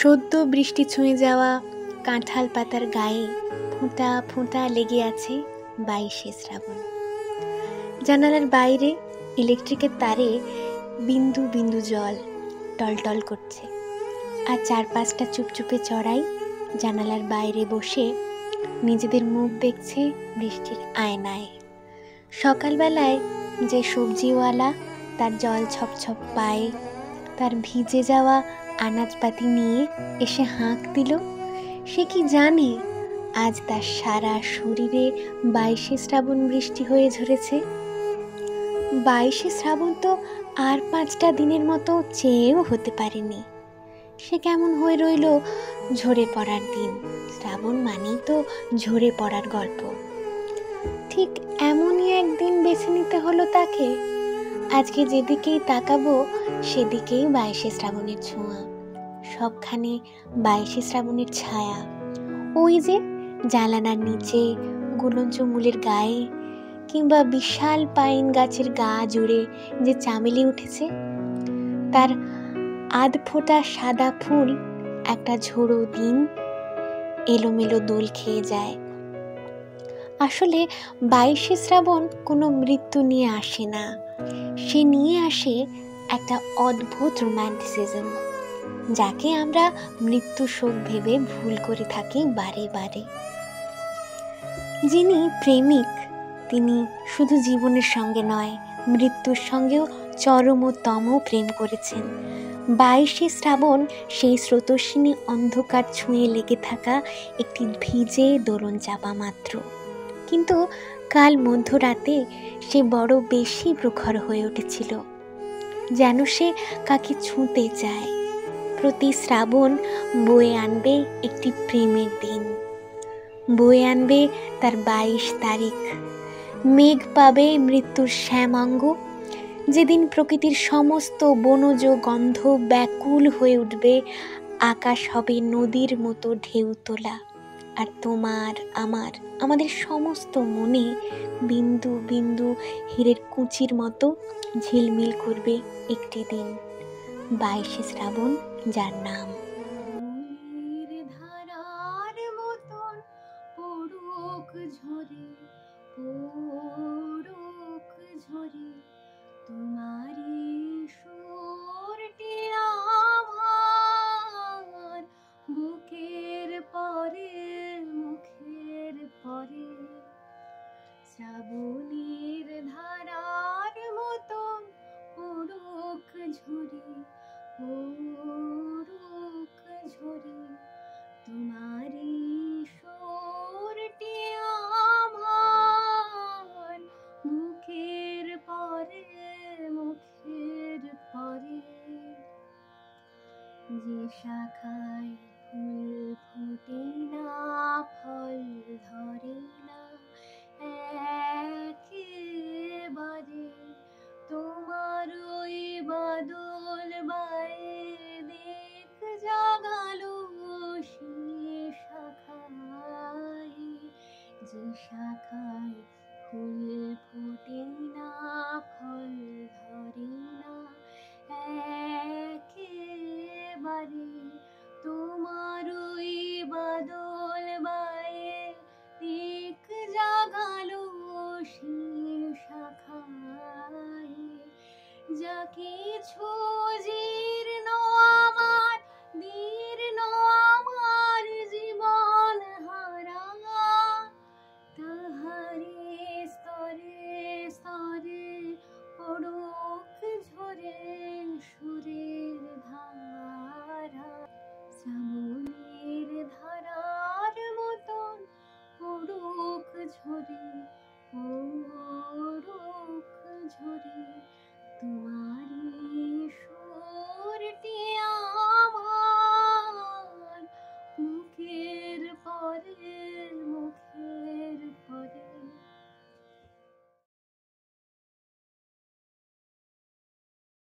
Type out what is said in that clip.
সদ্য বৃষ্টি ছুঁয়ে যাওয়া কাঁঠাল পাতার গায়ে ফোঁটা ফোঁটা লেগে আছে 22শে শ্রাবণ। জানালার বাইরে ইলেকট্রিকের তারে বিন্দু বিন্দু জল টলটল করছে, আর 4-5টা চুপচুপে চড়াই জানালার বাইরে বসে নিজেদের মুখ দেখছে বৃষ্টির আয়নায়। সকালবেলায় যে সবজিওয়ালা তার জল ছপছপ পায়ে তার ভিজে যাওয়া আনাজপাতি নিয়ে এসে হাঁক দিল, সে কি জানে আজ তার সারা শরীরে 22শে শ্রাবণ বৃষ্টি হয়ে ঝরেছে। 22শে শ্রাবণ তো আর 5টা দিনের মতো চেয়েও হতে পারেনি। সে কেমন হয়ে রইল ঝরে পড়ার দিন। শ্রাবণ মানেই তো ঝরে পড়ার গল্প। ঠিক এমনই একদিন বেছে নিতে হলো তাকে। আজকে যেদিকেই তাকাবো সেদিকেই 22শে শ্রাবণের ছোঁয়া, সবখানে 22শে শ্রাবণের ছায়া। ওই যে জানালার নিচে, গুলঞ্চ মূলের গায়ে, কিংবা বিশাল পাইন গাছের গা জুড়ে যে চামেলি উঠেছে, তার আধ ফোঁটা সাদা ফুল একটা ঝোড়ো দিন এলোমেলো দোল খেয়ে যায়। আসলে 22শে শ্রাবণ কোনো মৃত্যু নিয়ে আসে না, সে নিয়ে আসে একটা অদ্ভুত রোম্যান্টিসিজম, যাকে আমরা মৃত্যু শোক ভেবে ভুল করে থাকি বারে বারে। যিনি প্রেমিক তিনি শুধু জীবনের সঙ্গে নয়, মৃত্যুর সঙ্গেও চরমতম প্রেম করেছেন। 22শে শ্রাবণ সেই স্রোতস্বিনী অন্ধকার ছুঁয়ে লেগে থাকা একটি ভিজে দোলন চাপা মাত্র, কিন্তু কাল মধ্যরাতে সে বড় বেশি প্রখর হয়ে উঠেছিল, যেন সে কাকে ছুঁতে চায়। প্রতি শ্রাবণ বয়ে আনবে একটি প্রেমের দিন, বয়ে আনবে তার 22 তারিখ। মেঘ পাবে মৃত্যুর শ্যামাঙ্গ, যেদিন প্রকৃতির সমস্ত বনজ গন্ধ ব্যাকুল হয়ে উঠবে, আকাশ হবে নদীর মতো ঢেউ তোলা, আর তোমার আমাদের সমস্ত মনে বিন্দু বিন্দু হীরের কুচির মতো ঝিলমিল করবে একটি দিন, 22শে শ্রাবণ, যার নাম তোমারি সুরটি আমার বুকের পরে মুখের পরে, শ্রাবণীর ধারার মতন পড়ুক ঝরে পড়ুক ঝরে, তোমারি সুরটি আমার মুখের পরে মুখের পরে। যে শাখায় ফুল ফোটে না ফল ধরে না একেবারে, তোমার ওই বাদল বায়ে দিক জাগালো সে শাখায়। যে শাখায় ফুল ফোটে না ফল ধরে না একেবারে, তোমার ওই বাদল বায়ে দিক জাগালো সে শাখায়। যা কিছু জীর্ণ আমার দীর্ণ আমার জীবন হারা, তাহারে স্তরে স্তরে পড়ুক ঝরে সুরের ধারা, শ্রাবণের ধারার মতন পড়ুক ঝরে পড়ুক ঝরে, তোমার